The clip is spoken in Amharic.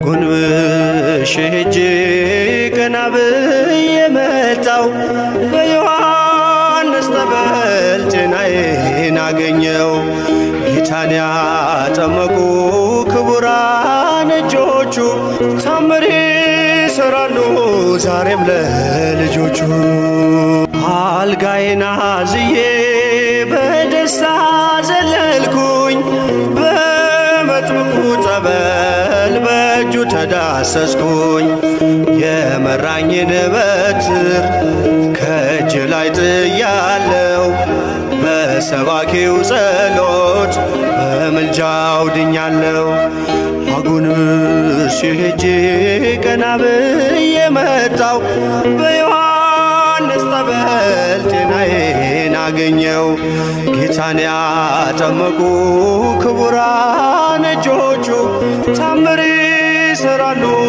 ጎንብሼ ሄጄ ቀና ብዬ መጣው በዮሐንስ ጠበል ጤናዬን አገኘው። ጌታን ያጠመቁ ክቡራን እጆቹ ታምር ይሰራሉ ዛሬም ለልጆቹ። አልጋዬን አዝዬ በደስታ ዘለልኩኝ በመጥምቁ ጠበል በእጁ ተዳሰስኩኝ። የመራኝን በትር ከእጅ ላይ ጥያለው በሰባኪው ጸሎት በምልጃው ድኛለው። አጎንብሼ ሄጄ ቀና ብዬ መጣው በዮሐንስ ጠበል ጤናዬን አገኘው። ጌታን ያጠመቁ ክቡራን እጆቹ ታምር ይሰራሉ